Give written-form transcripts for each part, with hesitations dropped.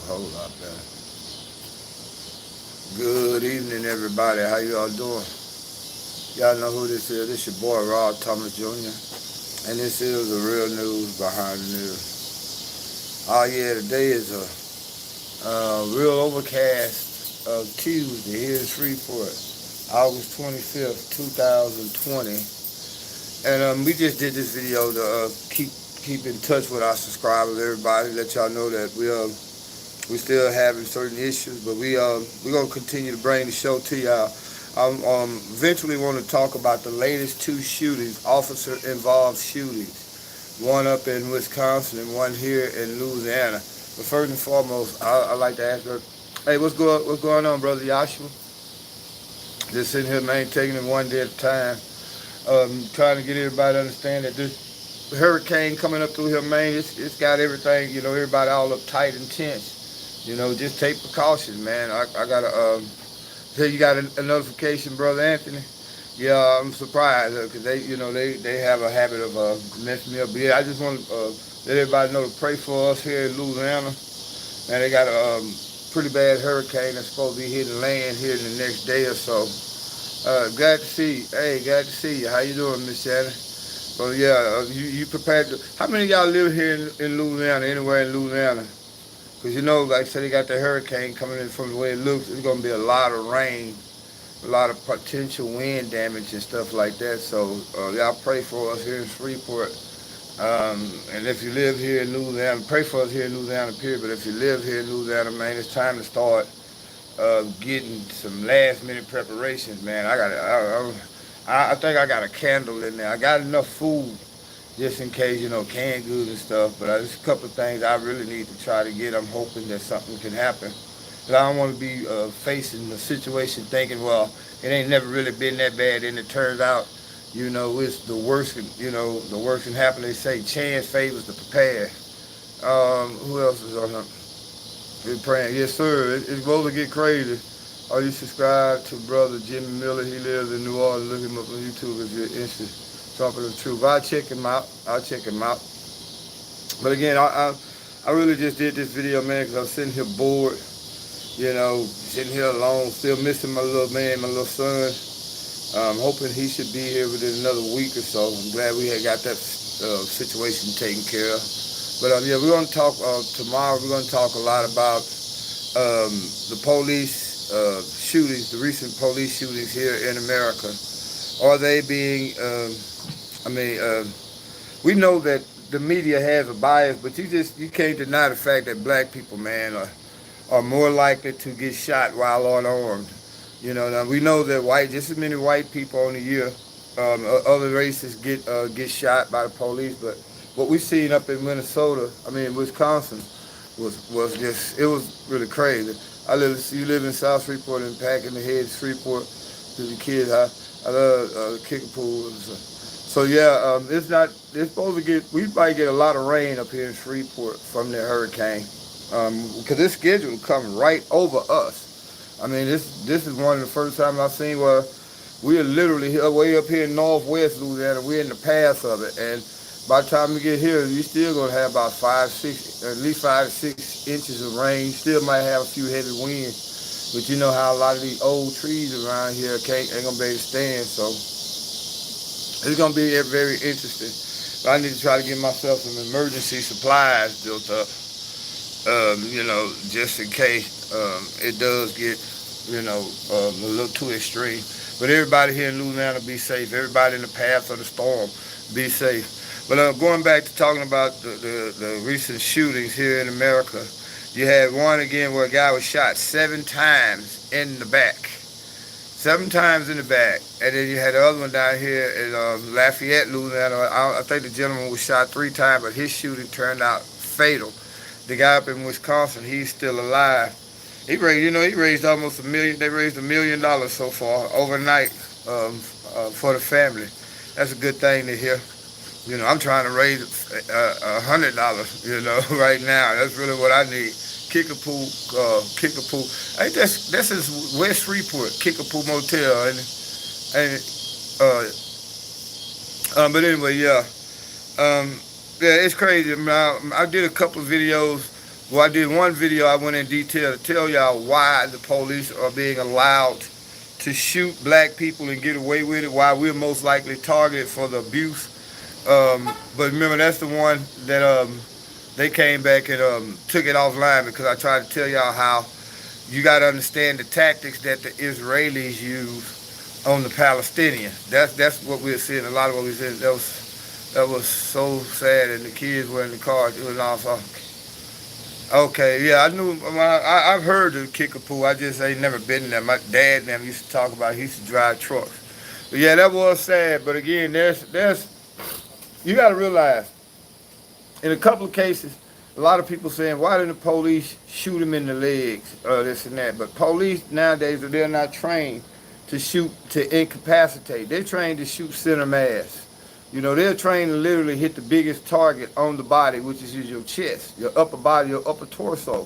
A whole lot better. Good evening, everybody. How you all doing? Y'all know who this is. This your boy, Rob Thomas Jr. And this is the real news behind the news. Oh, yeah, today is a real overcast Tuesday here in Shreveport, August 25th, 2020. And we just did this video to keep in touch with our subscribers, everybody. Let y'all know that we still having certain issues, but we're gonna continue to bring the show to y'all. Eventually want to talk about the latest two shootings, officer-involved shootings, one up in Wisconsin and one here in Louisiana. But first and foremost, I like to ask her, hey, what's going on, brother Joshua? Just sitting here, man, taking it one day at a time. Trying to get everybody to understand that this hurricane coming up through here, man, it's got everything, everybody all uptight and tense. Just take precautions, man. I got to tell you, got a notification, Brother Anthony. Yeah, I'm surprised because they have a habit of messing me up. But yeah, I just want to let everybody know to pray for us here in Louisiana. Man, they got a pretty bad hurricane that's supposed to be hitting land here in the next day or so. Glad to see you. Hey, glad to see you. How you doing, Miss Shannon? So yeah, you prepared to. How many of y'all live here in Louisiana, anywhere in Louisiana? Because like I said, they got the hurricane coming in from the way it looks. It's going to be a lot of rain, a lot of potential wind damage and stuff like that. So y'all pray for us here in Shreveport. And if you live here in Louisiana, pray for us here in Louisiana, period. But if you live here in Louisiana, man, it's time to start getting some last minute preparations, man. I think I got a candle in there. I got enough food just in case, canned goods and stuff. But there's a couple of things I really need to try to get. I'm hoping that something can happen. But I don't want to be facing the situation thinking, well, it ain't never really been that bad. And it turns out, it's the worst. The worst can happen. They say chance favors the prepared. Who else is on here? We're praying. Yes, sir. It's supposed to get crazy. Are you subscribed to Brother Jimmy Miller? He lives in New Orleans. Look him up on YouTube if you're interested. Trumpet of Truth. I'll check him out. But again, I really just did this video, man, because I was sitting here bored, sitting here alone, still missing my little man, my little son. I'm hoping he should be here within another week or so. I'm glad we had got that situation taken care of. But yeah, we're going to talk tomorrow. We're going to talk a lot about the police shootings, the recent police shootings here in America. Are they being? We know that the media has a bias, but you can't deny the fact that black people, man, are more likely to get shot while unarmed. Now we know that just as many white people on the year, other races get shot by the police, but what we seen up in Wisconsin, was just, it was really crazy. You live in South Shreveport and back in the head Shreveport to the kids. I love Kickapoo. So yeah, it's supposed to we might get a lot of rain up here in Shreveport from the hurricane, because it's scheduled to come right over us. This is one of the first times I've seen where we're literally way up here in northwest Louisiana. We're in the path of it, and by the time we get here, you're still going to have about at least 5 to 6 inches of rain. You still might have a few heavy winds, but you know how a lot of these old trees around here ain't going to be able to stand, so it's going to be very interesting. But I need to try to get myself some emergency supplies built up, just in case it does get, a little too extreme. But everybody here in Louisiana, be safe. Everybody in the path of the storm, be safe. But going back to talking about the recent shootings here in America, you had one again where a guy was shot 7 times in the back. 7 times in the back. And then you had the other one down here in Lafayette, Louisiana. I think the gentleman was shot 3 times, but his shooting turned out fatal. The guy up in Wisconsin, he's still alive. He raised almost $1 million. They raised $1 million so far overnight for the family. That's a good thing to hear. I'm trying to raise $100, right now. That's really what I need. Kickapoo. Hey, this is West Shreveport, Kickapoo Motel, but anyway, yeah. Yeah, it's crazy. I did a couple of videos Well, I did one video, I went in detail to tell y'all why the police are being allowed to shoot black people and get away with it, why we're most likely targeted for the abuse. But remember, that's the one that they came back and took it offline, because I tried to tell y'all how you got to understand the tactics that the Israelis use on the Palestinians. That's what we're seeing. A lot of what we're seeing. That was so sad, and the kids were in the car. It was awesome. Okay, yeah, I knew. I've heard of Kickapoo. I just ain't never been there. My dad and them used to talk about it. He used to drive trucks. But yeah, that was sad. But again, there's you got to realize, in a couple of cases, a lot of people saying, why didn't the police shoot him in the legs, this and that? But police nowadays, they're not trained to shoot to incapacitate. They're trained to shoot center mass. You know, they're trained to literally hit the biggest target on the body, which is your chest, your upper body, your upper torso.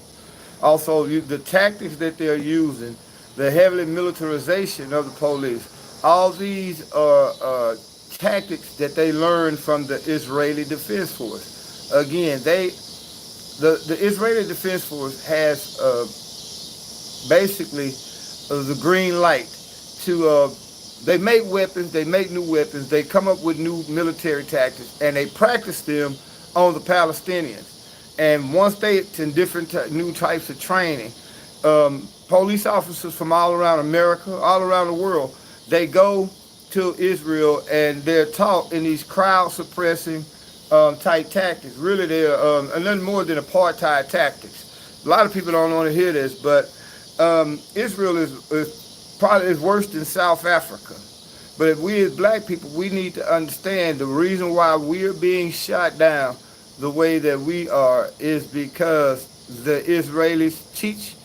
Also, the tactics that they're using, the heavily militarization of the police, all these are tactics that they learned from the Israeli Defense Force. Again, the Israeli Defense Force has basically the green light to they make weapons, they make new weapons, they come up with new military tactics, and they practice them on the Palestinians. And once it's in different new types of training, police officers from all around America, all around the world, they go to Israel and they're taught in these crowd-suppressing type tactics. Really, they're nothing more than apartheid tactics. A lot of people don't want to hear this, but Israel is probably worse than South Africa. But if we as black people, we need to understand the reason why we're being shot down the way that we are is because the Israelis teach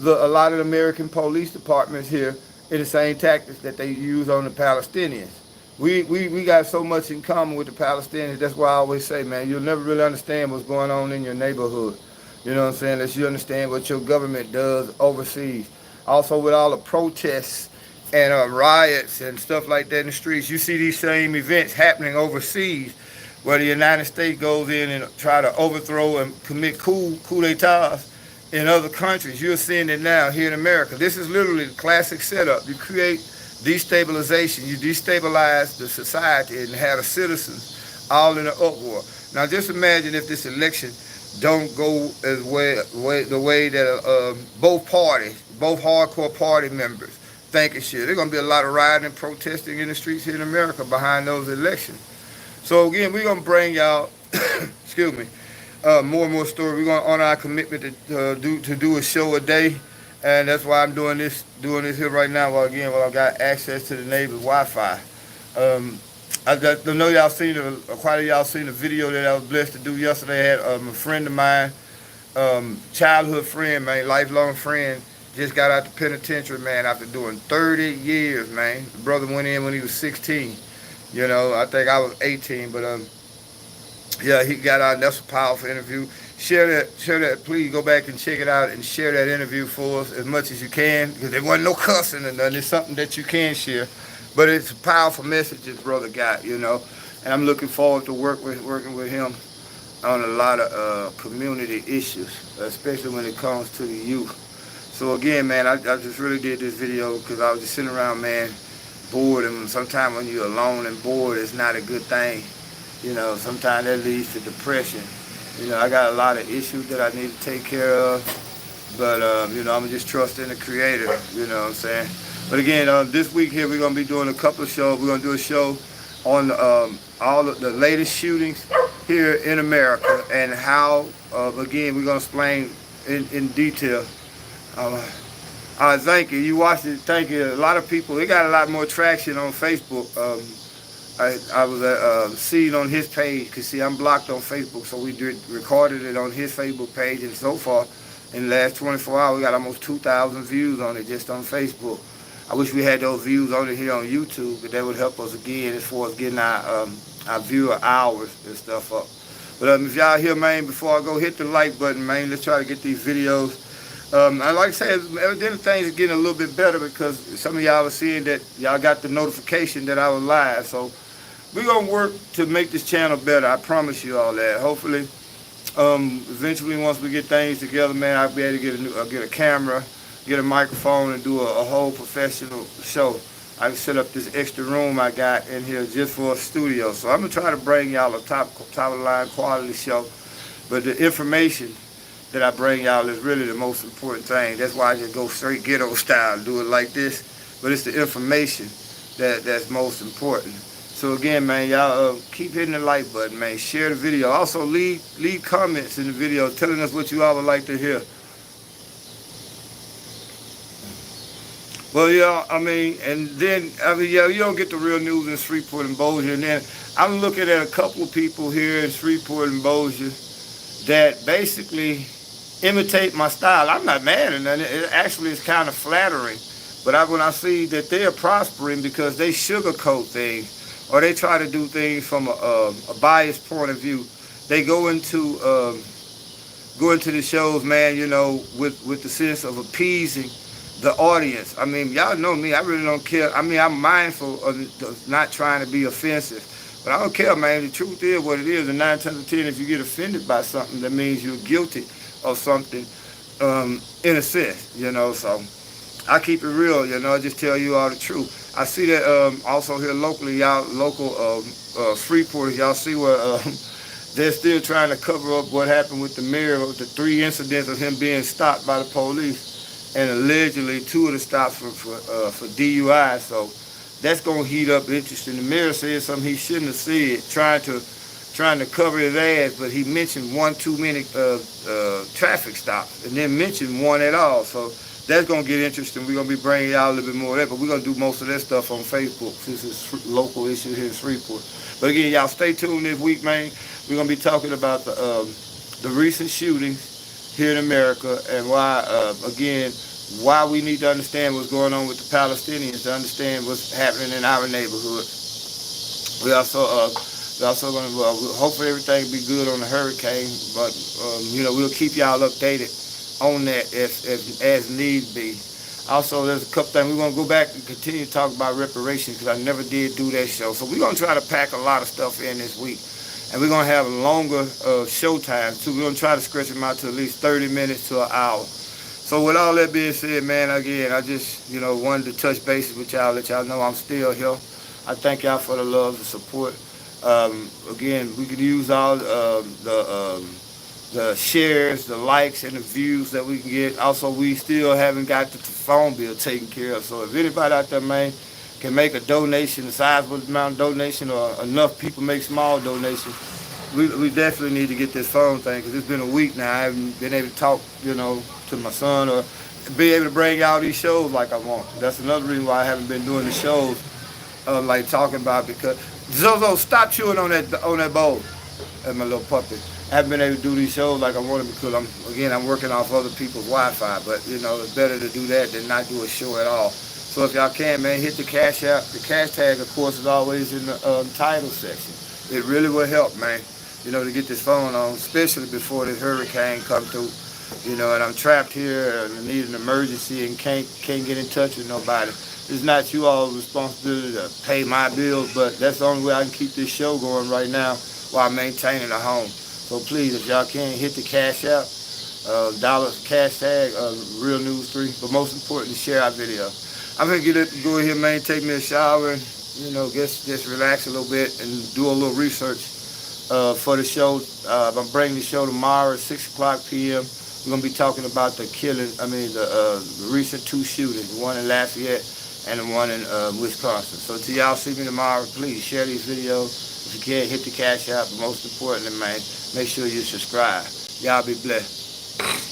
a lot of the American police departments here in the same tactics that they use on the Palestinians. We got so much in common with the Palestinians. That's why I always say, man, you'll never really understand what's going on in your neighborhood. You know what I'm saying? Unless you understand what your government does overseas. Also, with all the protests and riots and stuff like that in the streets, you see these same events happening overseas, where the United States goes in and try to overthrow and commit coup d'etats in other countries. You're seeing it now here in America. This is literally the classic setup. You create destabilization. You destabilize the society and have the citizens all in an uproar. Now, just imagine if this election don't go as the way that both parties, both hardcore party members think it should. There's going to be a lot of rioting and protesting in the streets here in America behind those elections. So again, we're going to bring y'all, excuse me, more and more stories. We're going to honor our commitment to do a show a day, and that's why I'm doing this here right now. While I've got access to the neighbor's Wi-Fi. I know y'all seen quite a y'all seen the video that I was blessed to do yesterday. I had a friend of mine, childhood friend, man, lifelong friend, just got out the penitentiary, man, after doing 30 years, man. The brother went in when he was 16. You know, I think I was 18, but yeah, he got out, and that's a powerful interview. Share that, please go back and check it out and share that interview for us as much as you can, because there wasn't no cussing and nothing. It's something that you can share. But it's a powerful message this brother got, you know, and I'm looking forward to working with him on a lot of community issues, especially when it comes to the youth. So again, man, I just really did this video because I was just sitting around, man, bored, and sometimes when you're alone and bored, it's not a good thing. You know, sometimes that leads to depression. You know, I got a lot of issues that I need to take care of, but you know, I'm just trusting the Creator. You know what I'm saying? But again, this week here, we're going to be doing a couple of shows. We're going to do a show on all of the latest shootings here in America and how, again, we're going to explain in detail. Thank you. You watched it. Thank you. A lot of people, it got a lot more traction on Facebook. I was seeing on his page, because see, I'm blocked on Facebook, so we recorded it on his Facebook page, and so far, in the last 24 hours, we got almost 2,000 views on it just on Facebook. I wish we had those views on it here on YouTube, but that would help us again as far as getting our viewer hours and stuff up. But if y'all here, man, before I go, hit the like button, man. Let's try to get these videos. I like to say, evidently things are getting a little bit better, because some of y'all are seeing that y'all got the notification that I was live. So we're going to work to make this channel better. I promise you all that. Hopefully, Eventually, once we get things together, man, I'll be able to get a camera, get a microphone, and do a whole professional show. I can set up this extra room I got in here just for a studio. So I'm gonna try to bring y'all a top of the line quality show. But the information that I bring y'all is really the most important thing. That's why I just go straight ghetto style, do it like this. But it's the information that's most important. So again, man, y'all keep hitting the like button, man. Share the video. Also, leave comments in the video telling us what you all would like to hear. Well, yeah, I mean, yeah, you don't get the real news in Shreveport and Bossier. And then I'm looking at a couple of people here in Shreveport and Bossier that basically imitate my style. I'm not mad at that. It actually is kind of flattering. But when I see that they're prospering because they sugarcoat things, or they try to do things from a biased point of view, they go into the shows, man, you know, with the sense of appeasing the audience. I mean, y'all know me. I really don't care. I mean, I'm mindful of not trying to be offensive, but I don't care, man. The truth is what it is. And 9 times out of 10, if you get offended by something, that means you're guilty of something, in a sense, you know. So I keep it real, you know. I just tell you all the truth. I see that also here locally, y'all, local Freeporters, y'all see where they're still trying to cover up what happened with the mayor, with the 3 incidents of him being stopped by the police. And allegedly 2 of the stops for DUI. So that's gonna heat up interest. And the mayor said something he shouldn't have said, trying to cover his ass, but he mentioned 1 too many traffic stops, and then mentioned 1 at all. So that's gonna get interesting. We're gonna be bringing y'all a little bit more of that, but we're gonna do most of that stuff on Facebook since it's local issue here in Shreveport. But again, y'all stay tuned this week, man. We're gonna be talking about the recent shootings here in America, and why, again, why we need to understand what's going on with the Palestinians, to understand what's happening in our neighborhood. We also going to, hopefully everything will be good on the hurricane, but, you know, we'll keep y'all updated on that as need be. Also, there's a couple things. We're going to go back and continue to talk about reparations, because I never did do that show. So we're going to try to pack a lot of stuff in this week. And we're going to have longer show times, too. We're going to try to stretch them out to at least 30 minutes to an hour. So with all that being said, man, again, I just, you know, wanted to touch bases with y'all, let y'all know I'm still here. I thank y'all for the love, the support. Again, we could use all the shares, the likes, and the views that we can get. Also, we still haven't got the phone bill taken care of. So if anybody out there, man, can make a donation, a sizable amount of donation, or enough people make small donations, we definitely need to get this phone thing, because it's been a week now. I haven't been able to talk, you know, to my son, or be able to bring out these shows like I want. That's another reason why I haven't been doing the shows, like talking about, because Zozo, stop chewing on that bowl. That's my little puppy. I haven't been able to do these shows like I wanted, because I'm working off other people's Wi-Fi. But you know, it's better to do that than not do a show at all. So if y'all can, man, hit the cash app. The cash tag, of course, is always in the title section. It really will help, man, you know, to get this phone on, especially before this hurricane come through. You know, and I'm trapped here and I need an emergency and can't get in touch with nobody. It's not you all's responsibility to pay my bills, but that's the only way I can keep this show going right now while maintaining a home. So please, if y'all can, hit the cash app, dollars cash tag, Real News 3, but most importantly, share our video. I'm gonna go ahead, man, take me a shower, and you know, just relax a little bit and do a little research for the show. I'm bringing the show tomorrow at 6:00 p.m. We're gonna be talking about the recent 2 shootings, the one in Lafayette and the one in Wisconsin. So till y'all see me tomorrow, please share these videos. If you can, hit the cash app, but most importantly, man, make sure you subscribe. Y'all be blessed.